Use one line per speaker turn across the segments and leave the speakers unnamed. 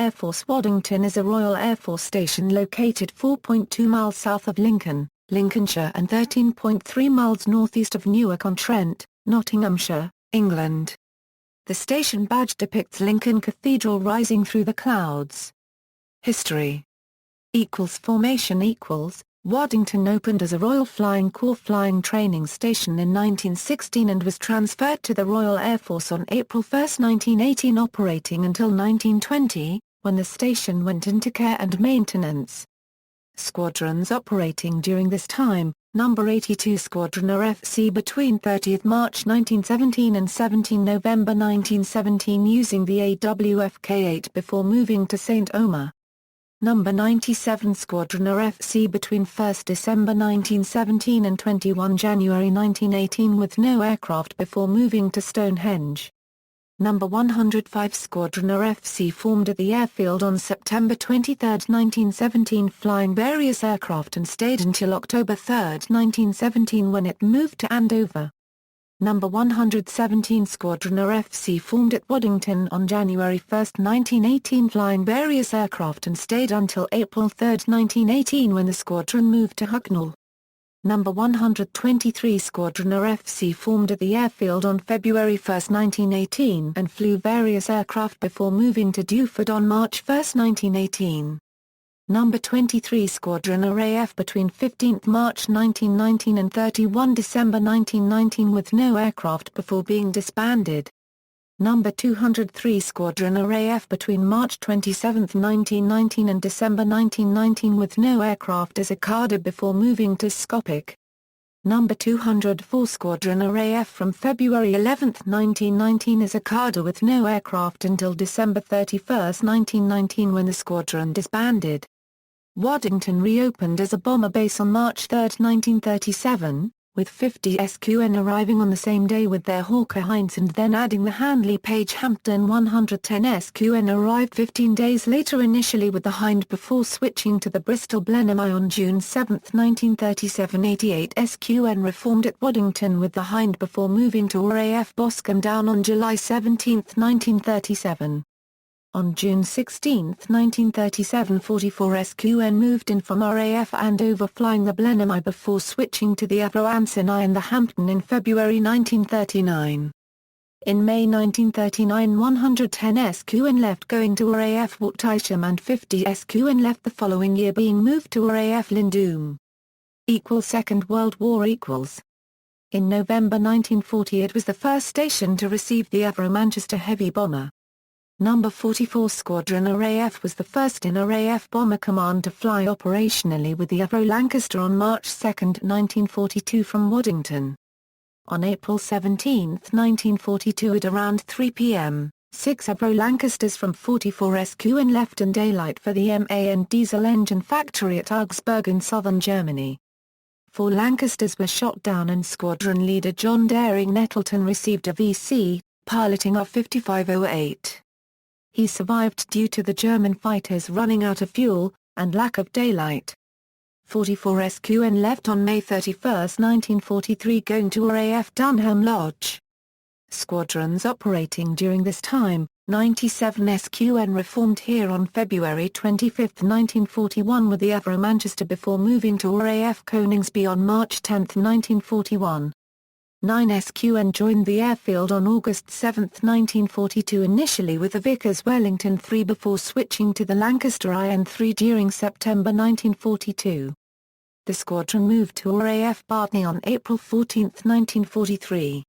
Air Force Waddington is a Royal Air Force station located 4.2 miles south of Lincoln, Lincolnshire and 13.3 miles northeast of Newark-on-Trent, Nottinghamshire, England. The station badge depicts Lincoln Cathedral rising through the clouds. History Formation Waddington opened as a Royal Flying Corps flying training station in 1916 and was transferred to the Royal Air Force on April 1, 1918, operating until 1920, when the station went into care and maintenance. Squadrons operating during this time: Number 82 Squadron Raf between 30 March 1917 and 17 November 1917 using the AWF K-8 before moving to St. Omer. Number 97 Squadron Raf between 1 December 1917 and 21 January 1918 with no aircraft before moving to Stonehenge. Number 105 Squadron Raf formed at the airfield on September 23, 1917, flying various aircraft and stayed until October 3, 1917, when it moved to Andover. Number 117 Squadron Raf formed at Waddington on January 1, 1918, flying various aircraft and stayed until April 3, 1918, when the squadron moved to Hucknall. Number 123 Squadron Raf formed at the airfield on February 1, 1918, and flew various aircraft before moving to Dewford on March 1, 1918. Number 23 Squadron RAF between 15 March 1919 and 31 December 1919 with no aircraft before being disbanded. Number 203 Squadron RAF between March 27, 1919 and December 1919 with no aircraft as a cadre before moving to Skopje. Number 204 Squadron RAF from February 11, 1919 as a cadre with no aircraft until December 31, 1919, when the squadron disbanded. Waddington reopened as a bomber base on March 3, 1937, with 50 SQN arriving on the same day with their Hawker Hinds and then adding the Handley Page Hampton 110 SQN arrived 15 days later, initially with the Hind before switching to the Bristol Blenheim on June 7, 1937. 88 SQN reformed at Waddington with the Hind before moving to RAF Boscombe Down on July 17, 1937. On June 16, 1937, 44 SQN moved in from RAF Andover flying the Blenheim before switching to the Avro Anson I and the Hampton in February 1939. In May 1939, 110 SQN left going to RAF Waddington and 50 SQN left the following year being moved to RAF Lindoom. Second World War In November 1940 it was the first station to receive the Avro Manchester heavy bomber. Number 44 Squadron RAF was the first in RAF Bomber Command to fly operationally with the Avro Lancaster on March 2, 1942 from Waddington. On April 17, 1942 at around 3 p.m., 6 Avro Lancasters from 44 SQN left in daylight for the MAN diesel engine factory at Augsburg in southern Germany. 4 Lancasters were shot down and squadron leader John Daring Nettleton received a VC, piloting R-5508. He survived due to the German fighters running out of fuel, and lack of daylight. 44 SQN left on May 31, 1943 going to RAF Dunham Lodge. Squadrons operating during this time: 97 SQN reformed here on February 25, 1941 with the Avro Manchester before moving to RAF Coningsby on March 10, 1941. 9 SQN joined the airfield on August 7, 1942 initially with the Vickers Wellington III before switching to the Lancaster IN-3 during September 1942. The squadron moved to RAF Bartney on April 14, 1943.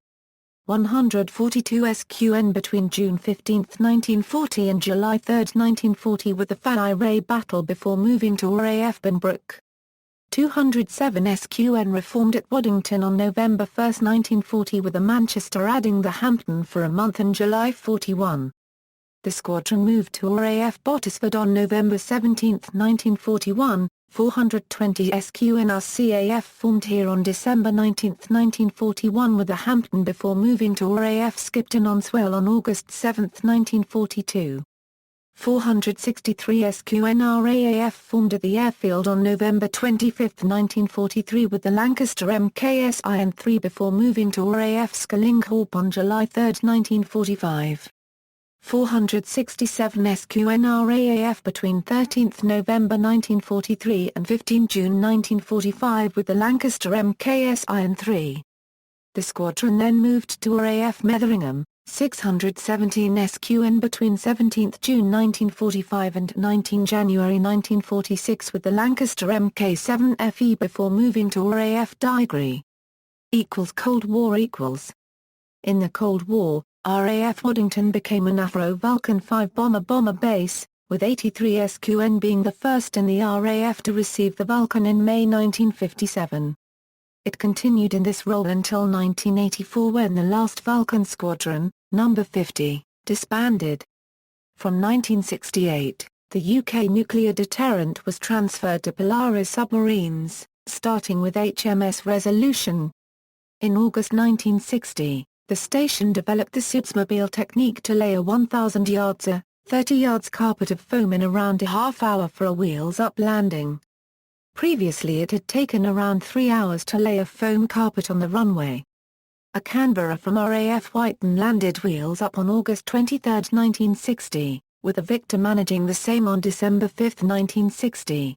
142 SQN between June 15, 1940 and July 3, 1940 with the Fanny Ray battle before moving to RAF Benbrook. 207 SQN reformed at Waddington on November 1, 1940 with the Manchester adding the Hampton for a month in July 41. The squadron moved to RAF Bottisford on November 17, 1941, 420 SQN-RCAF formed here on December 19, 1941 with the Hampton before moving to RAF Skipton-on-Swale on August 7, 1942. 463 SQN-RAAF formed at the airfield on November 25, 1943 with the Lancaster MKS IN-3 before moving to RAF Skillinghorpe on July 3, 1945. 467 SQN-RAAF between 13 November 1943 and 15 June 1945 with the Lancaster MKS Iron III. The squadron then moved to RAF Metheringham, 617 SQN between 17 June 1945 and 19 January 1946 with the Lancaster Mk7FE before moving to RAF Diggory. Cold War equals. In the Cold War, RAF Waddington became an Afro-Vulcan 5-bomber base, with 83 SQN being the first in the RAF to receive the Vulcan in May 1957. It continued in this role until 1984 when the last Vulcan Squadron, No. 50, disbanded. From 1968, the UK nuclear deterrent was transferred to Polaris submarines, starting with HMS Resolution. In August 1960, the station developed the Sibsmobile technique to lay a 1,000 yards 30 yards carpet of foam in around a half hour for a wheels-up landing. Previously it had taken around 3 hours to lay a foam carpet on the runway. A Canberra from RAF Waddington landed wheels up on August 23, 1960, with a Victor managing the same on December 5, 1960.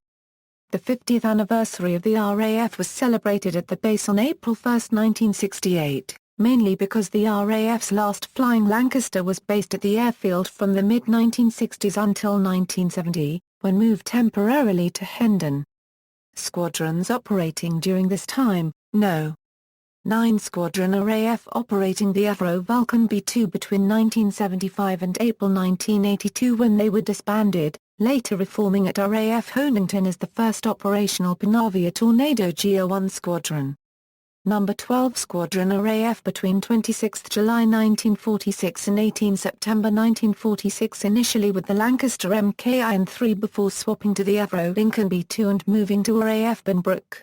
The 50th anniversary of the RAF was celebrated at the base on April 1, 1968, mainly because the RAF's last flying Lancaster was based at the airfield from the mid-1960s until 1970, when moved temporarily to Hendon. Squadrons operating during this time, No. 9 Squadron RAF operating the Afro-Vulcan B-2 between 1975 and April 1982 when they were disbanded, later reforming at RAF Waddington as the first operational Panavia Tornado GO-1 Squadron. No. 12 Squadron RAF between 26 July 1946 and 18 September 1946 initially with the Lancaster Mk Iron III before swapping to the Avro Lincoln B-2 and moving to RAF Benbrook.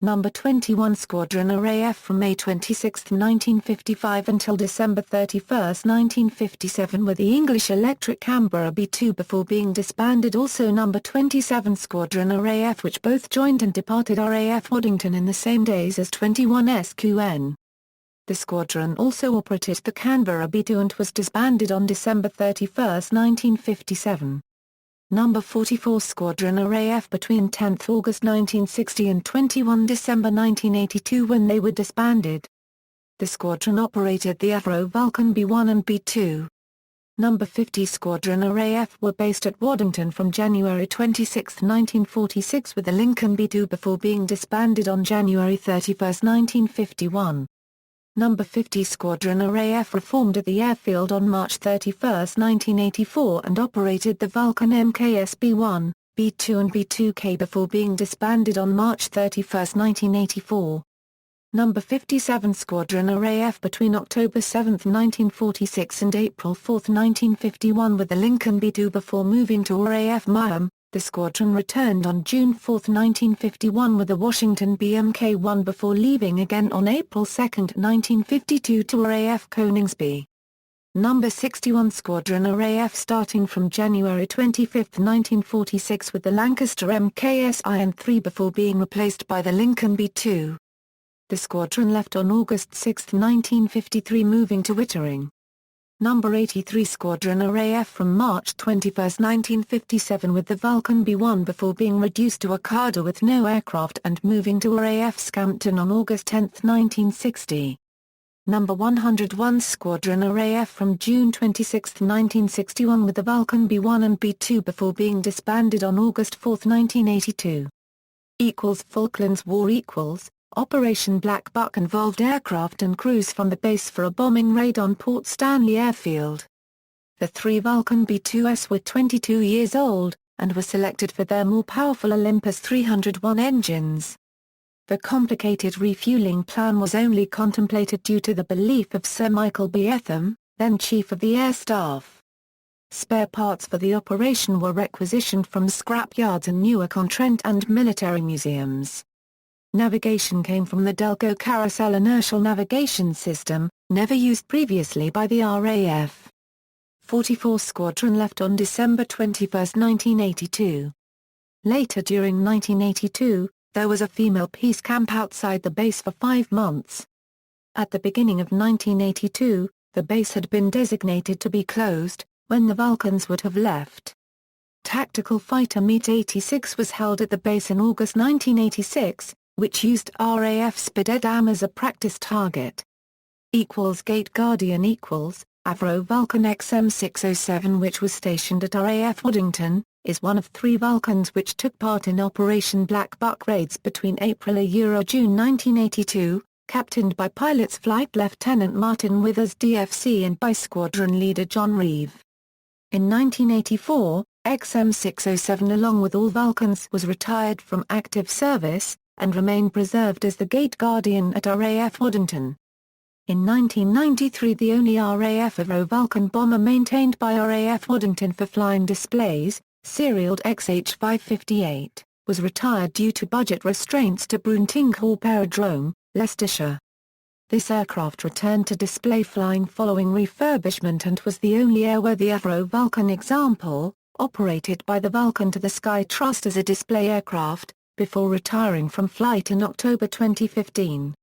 No. 21 Squadron RAF from May 26, 1955 until December 31, 1957 with the English Electric Canberra B-2 before being disbanded. Also No. 27 Squadron RAF which both joined and departed RAF Waddington in the same days as 21 SQN. The squadron also operated the Canberra B-2 and was disbanded on December 31, 1957. No. 44 Squadron RAF between 10 August 1960 and 21 December 1982 when they were disbanded. The squadron operated the Afro-Vulcan B-1 and B-2. No. 50 Squadron RAF were based at Waddington from January 26, 1946 with the Lincoln B-2 before being disbanded on January 31, 1951. No. 50 Squadron RAF reformed at the airfield on March 31, 1984 and operated the Vulcan MKS B-1, B-2 and B-2K before being disbanded on March 31, 1984. No. 57 Squadron RAF between October 7, 1946 and April 4, 1951 with the Lincoln B-2 before moving to RAF Miami. The squadron returned on June 4, 1951 with the Washington BMK-1 before leaving again on April 2, 1952 to RAF Coningsby. No. 61 Squadron RAF starting from January 25, 1946 with the Lancaster MKS Iron III before being replaced by the Lincoln B-2. The squadron left on August 6, 1953 moving to Wittering. No. 83 Squadron RAF from March 21, 1957 with the Vulcan B-1 before being reduced to a carder with no aircraft and moving to RAF Scampton on August 10, 1960. No. 101 Squadron RAF from June 26, 1961 with the Vulcan B-1 and B-2 before being disbanded on August 4, 1982. Falklands War Operation Black Buck involved aircraft and crews from the base for a bombing raid on Port Stanley Airfield. The three Vulcan B-2s were 22 years old, and were selected for their more powerful Olympus 301 engines. The complicated refueling plan was only contemplated due to the belief of Sir Michael B. Etham, then Chief of the Air Staff. Spare parts for the operation were requisitioned from scrap yards in Newark-on-Trent and military museums. Navigation came from the Delco Carousel inertial navigation system, never used previously by the RAF. 44 Squadron left on December 21, 1982. Later during 1982, there was a female peace camp outside the base for 5 months. At the beginning of 1982, The base had been designated to be closed, when the Vulcans would have left. Tactical Fighter Meet 86 was held at the base in August 1986, which used RAF Spider-Dam as a practice target. Gate Guardian Avro Vulcan XM607, which was stationed at RAF Waddington, is one of 3 Vulcans which took part in Operation Black Buck raids between April–June 1982, captained by pilots Flight Lieutenant Martin Withers DFC and by Squadron Leader John Reeve. In 1984, XM607 along with all Vulcans was retired from active service, and remained preserved as the Gate Guardian at RAF Waddington. In 1993 the only RAF Avro Vulcan bomber maintained by RAF Waddington for flying displays, serialed XH558, was retired due to budget restraints to Bruntingthorpe Aerodrome, Leicestershire. This aircraft returned to display flying following refurbishment and was the only airworthy Avro Vulcan example, operated by the Vulcan to the Sky Trust as a display aircraft, before retiring from flight in October 2015.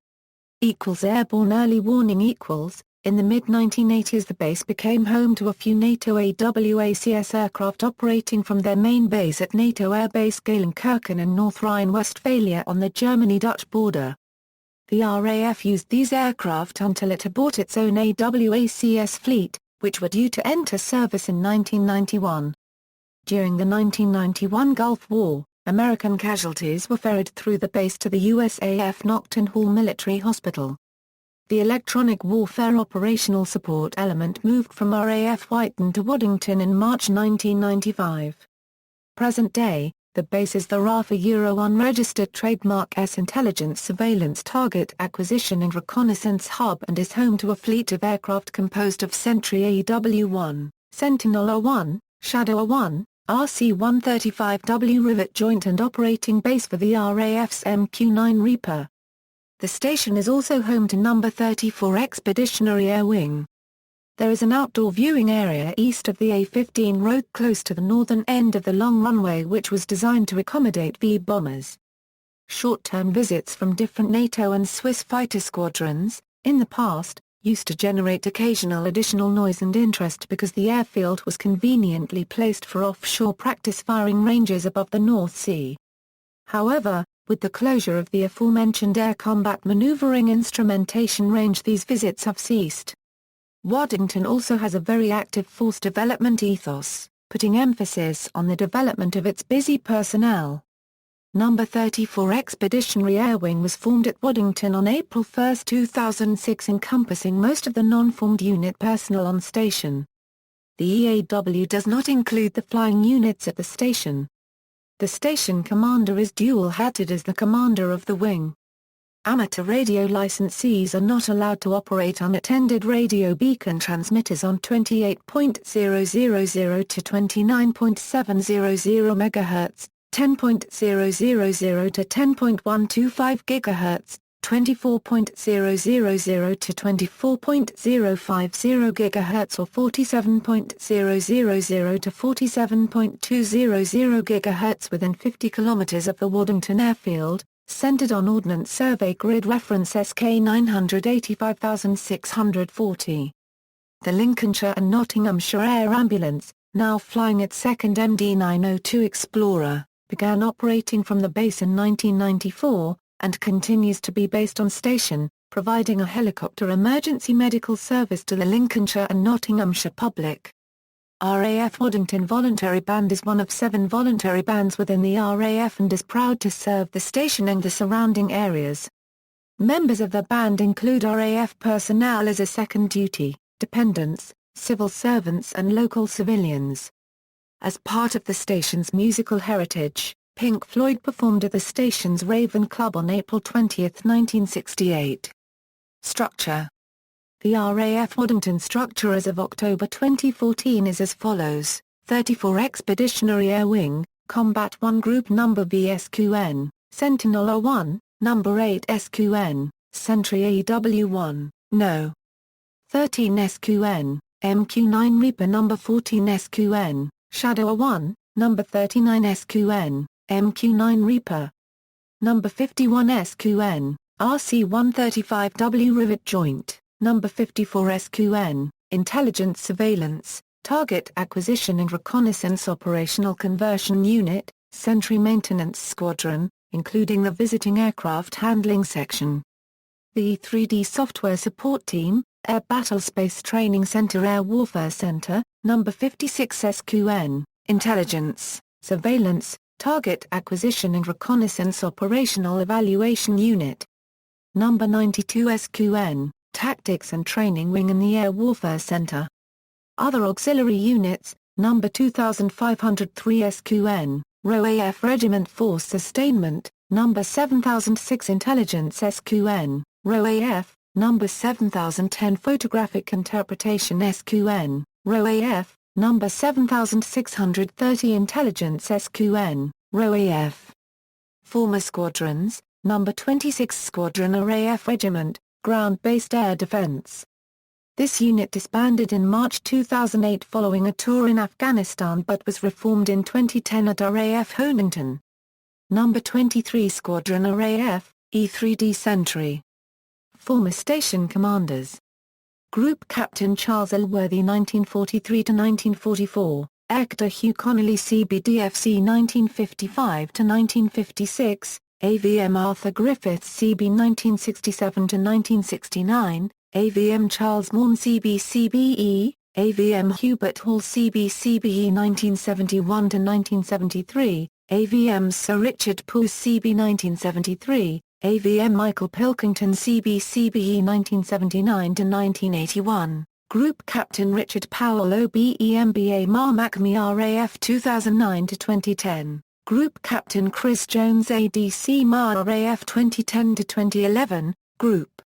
Airborne Early Warning In the mid-1980s the base became home to a few NATO AWACS aircraft operating from their main base at NATO Air Base Geilenkirchen in North Rhine-Westphalia on the Germany-Dutch border. The RAF used these aircraft until it abort its own AWACS fleet, which were due to enter service in 1991. During the 1991 Gulf War, American casualties were ferried through the base to the USAF Nocton Hall Military Hospital. The electronic warfare operational support element moved from RAF Whiten to Waddington in March 1995. Present day, the base is the RAF unregistered trademark S intelligence surveillance target acquisition and reconnaissance hub and is home to a fleet of aircraft composed of Sentry AW1, Sentinel-01, Shadow-01, RC-135W Rivet Joint and operating base for the RAF's MQ-9 Reaper. The station is also home to No. 34 Expeditionary Air Wing. There is an outdoor viewing area east of the A-15 road close to the northern end of the long runway which was designed to accommodate V-bombers. Short-term visits from different NATO and Swiss fighter squadrons, in the past, used to generate occasional additional noise and interest because the airfield was conveniently placed for offshore practice firing ranges above the North Sea. However, with the closure of the aforementioned Air Combat Maneuvering Instrumentation Range these visits have ceased. Waddington also has a very active force development ethos, putting emphasis on the development of its busy personnel. No. 34 Expeditionary Air Wing was formed at Waddington on April 1, 2006 encompassing most of the non-formed unit personnel on station. The EAW does not include the flying units at the station. The station commander is dual-hatted as the commander of the wing. Amateur radio licensees are not allowed to operate unattended radio beacon transmitters on 28.000 to 29.700 MHz, 10.000 to 10.125 GHz, 24.000 to 24.050 GHz or 47.000 to 47.200 GHz within 50 km of the Waddington airfield, centered on Ordnance Survey Grid Reference SK 985640. The Lincolnshire and Nottinghamshire Air Ambulance, now flying its second MD-902 Explorer, began operating from the base in 1994, and continues to be based on station, providing a helicopter emergency medical service to the Lincolnshire and Nottinghamshire public. RAF Waddington Voluntary Band is one of 7 voluntary bands within the RAF and is proud to serve the station and the surrounding areas. Members of the band include RAF personnel as a second duty, dependents, civil servants and local civilians. As part of the station's musical heritage, Pink Floyd performed at the station's Raven Club on April 20, 1968. Structure. The RAF Waddington structure as of October 2014 is as follows: 34 Expeditionary Air Wing, Combat 1 Group Number VSQN, Sentinel-01, Number 8 SQN, Sentry AW1, No. 13 SQN, MQ-9 Reaper Number 14 SQN, Shadow-01, Number 39 SQN, MQ-9 Reaper. Number 51 SQN, RC-135W Rivet Joint, Number 54 SQN, Intelligence Surveillance, Target Acquisition and Reconnaissance Operational Conversion Unit, Sentry Maintenance Squadron, including the Visiting Aircraft Handling Section. The 3D Software Support Team, Air Battlespace Training Center Air Warfare Center, Number 56 SQN, Intelligence, Surveillance, Target Acquisition and Reconnaissance Operational Evaluation Unit. Number 92 SQN, Tactics and Training Wing in the Air Warfare Center. Other auxiliary units, Number 2503 SQN, RAF Regiment Force Sustainment, Number 7006 Intelligence SQN, RAF, Number 7010 Photographic Interpretation SQN, RAF, Number 7630 Intelligence SQN, RAF. Former squadrons, Number 26 Squadron RAF Regiment, Ground-Based Air Defense. This unit disbanded in March 2008 following a tour in Afghanistan but was reformed in 2010 at RAF Waddington. Number 23 Squadron RAF, E3D Sentry. Former station commanders. Group Captain Charles Elworthy 1943–1944, Actor Hugh Connolly CBDFC 1955–1956, AVM Arthur Griffiths CB 1967–1969, AVM Charles Morn CB-CBE, AVM Hubert Hall CB-CBE 1971–1973, AVM Sir Richard Poos CB 1973, AVM Michael Pilkington CB-CBE 1979–1981, Group Captain Richard Powell OBEMBA Marmacme RAF 2009–2010, Group Captain Chris Jones ADC MAR RAF 2010–2011, Group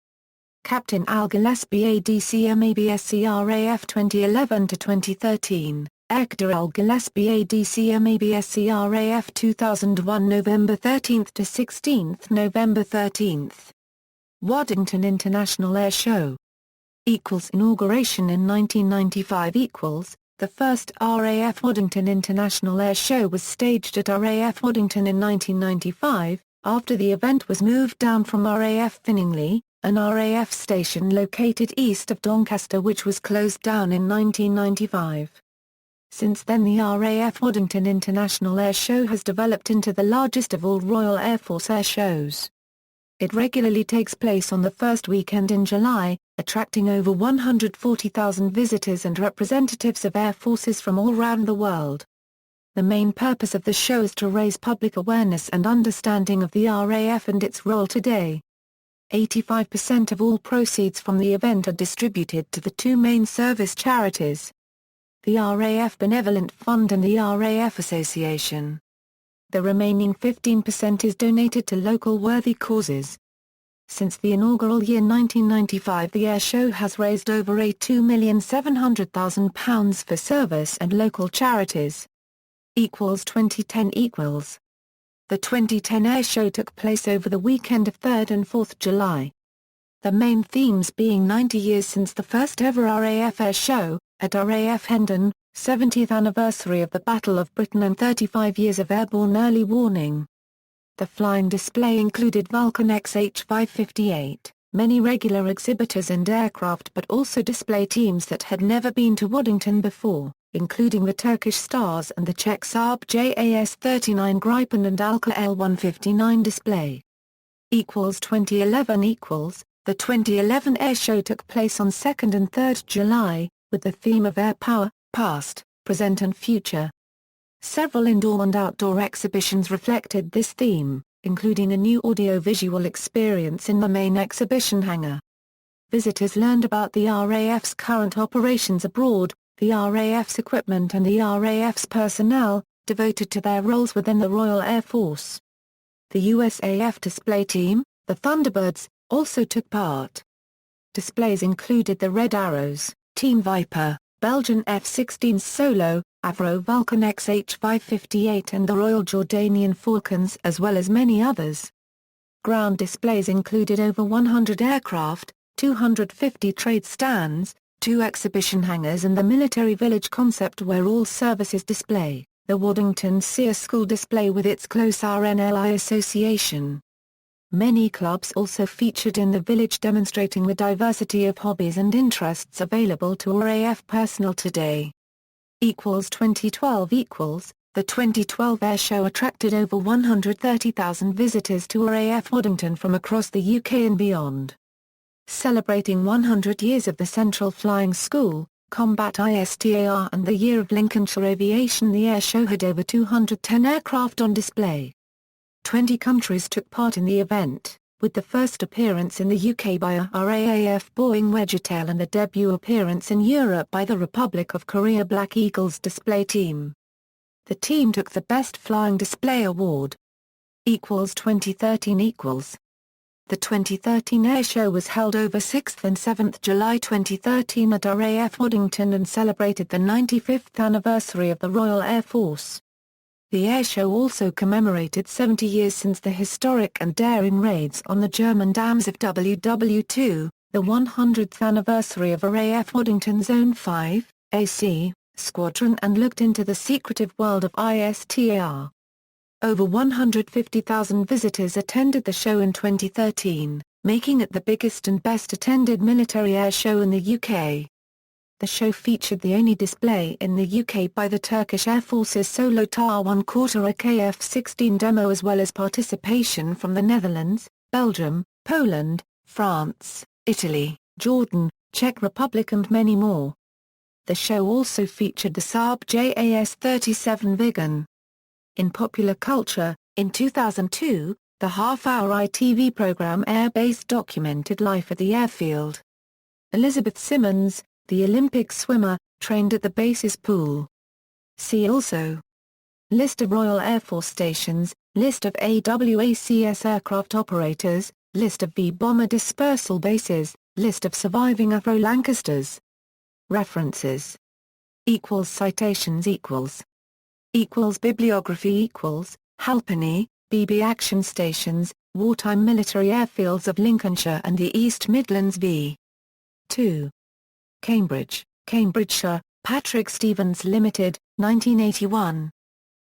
Captain Al Gillespie ADC MABSC RAF 2011–2013, Actor Al Gillespie ADC MABSC RAF 2001 November 13–16 November 13. Waddington International Air Show. Inauguration in 1995 The first RAF Waddington International Air Show was staged at RAF Waddington in 1995, after the event was moved down from RAF Finningley, an RAF station located east of Doncaster which was closed down in 1995. Since then the RAF Waddington International Air Show has developed into the largest of all Royal Air Force air shows. It regularly takes place on the first weekend in July, attracting over 140,000 visitors and representatives of air forces from all around the world. The main purpose of the show is to raise public awareness and understanding of the RAF and its role today. 85% of all proceeds from the event are distributed to the two main service charities, the RAF Benevolent Fund and the RAF Association. The remaining 15% is donated to local worthy causes. Since the inaugural year 1995 the air show has raised over £2,700,000 for service and local charities. 2010 The 2010 air show took place over the weekend of 3rd and 4th July. The main themes being 90 years since the first ever RAF air show, at RAF Hendon, 70th anniversary of the Battle of Britain and 35 years of airborne early warning. The flying display included Vulcan X-H-558, many regular exhibitors and aircraft but also display teams that had never been to Waddington before, including the Turkish Stars and the Czech Saab JAS-39 Gripen and Alka L-159 display. 2011 The 2011 air show took place on 2nd and 3rd July, with the theme of Air Power, Past, Present and Future. Several indoor and outdoor exhibitions reflected this theme, including a new audio-visual experience in the main exhibition hangar. Visitors learned about the RAF's current operations abroad, the RAF's equipment and the RAF's personnel, devoted to their roles within the Royal Air Force. The USAF display team, the Thunderbirds, also took part. Displays included the Red Arrows, Team Viper, Belgian F-16s Solo, Avro Vulcan X-H-558 and the Royal Jordanian Falcons as well as many others. Ground displays included over 100 aircraft, 250 trade stands, 2 exhibition hangars and the military village concept where all services display, the Waddington Sear School display with its close RNLI association. Many clubs also featured in the village, demonstrating the diversity of hobbies and interests available to RAF personnel today. 2012 The 2012 air show attracted over 130,000 visitors to RAF Waddington from across the UK and beyond. Celebrating 100 years of the Central Flying School, Combat ISTAR and the year of Lincolnshire aviation, the air show had over 210 aircraft on display. 20 countries took part in the event, with the first appearance in the UK by a RAAF Boeing Wedgetail and the debut appearance in Europe by the Republic of Korea Black Eagles display team. The team took the Best Flying Display Award. 2013 The 2013 air show was held over 6th and 7th July 2013 at RAF Waddington and celebrated the 95th anniversary of the Royal Air Force. The air show also commemorated 70 years since the historic and daring raids on the German dams of WW2, the 100th anniversary of RAF Waddington Zone 5, AC, Squadron, and looked into the secretive world of ISTAR. Over 150,000 visitors attended the show in 2013, making it the biggest and best attended military air show in the UK. The show featured the only display in the UK by the Turkish Air Force's solo TAR-1 Corsair KF-16 demo, as well as participation from the Netherlands, Belgium, Poland, France, Italy, Jordan, Czech Republic and many more. The show also featured the Saab JAS-37 Viggen. In popular culture, in 2002, the half-hour ITV programme Airbase documented life at the airfield. Elizabeth Simmons, the Olympic swimmer, trained at the base's pool. See also: List of Royal Air Force stations, List of AWACS aircraft operators, List of V-bomber dispersal bases, List of surviving Afro-Lancasters. References. Citations Bibliography Halpenny, BB Action Stations, Wartime Military Airfields of Lincolnshire and the East Midlands v. 2. Cambridge, Cambridgeshire, Patrick Stevens Limited, 1981.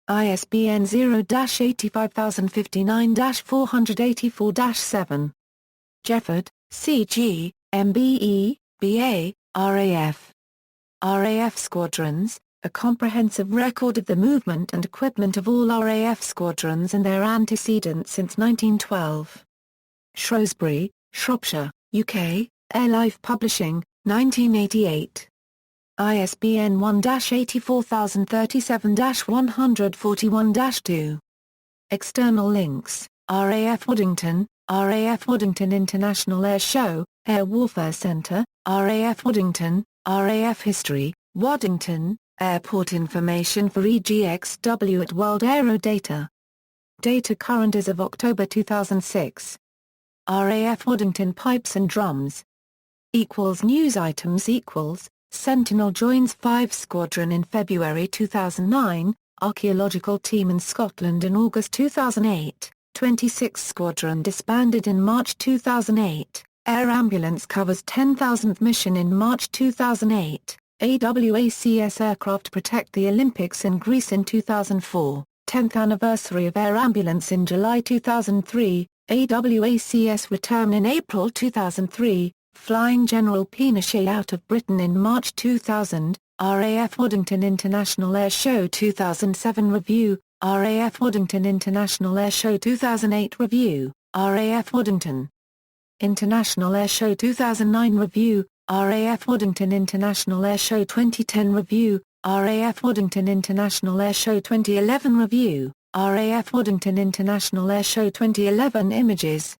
ISBN 0-85059-484-7. Jefford, C.G., MBE, B.A., RAF. RAF Squadrons, a comprehensive record of the movement and equipment of all RAF squadrons and their antecedents since 1912. Shrewsbury, Shropshire, UK, Airlife Publishing, 1988. ISBN 1-84037-141-2. External links: RAF Waddington, RAF Waddington International Air Show, Air Warfare Centre, RAF Waddington, RAF History, Waddington, Airport information for EGXW at World Aero Data. Data current as of October 2006. RAF Waddington Pipes and Drums. News items Sentinel joins 5 Squadron in February 2009, Archaeological Team in Scotland in August 2008, 26 Squadron disbanded in March 2008, Air Ambulance covers 10,000th mission in March 2008, AWACS aircraft protect the Olympics in Greece in 2004, 10th anniversary of Air Ambulance in July 2003, AWACS return in April 2003, Flying General Pinochet out of Britain in March 2000, RAF Waddington International Air Show 2007 Review, RAF Waddington International Air Show 2008 Review, RAF Waddington International Air Show 2009 Review, RAF Waddington International Air Show 2010 Review, RAF Waddington International Air Show 2011 Review, RAF Waddington International Air Show 2011 Images,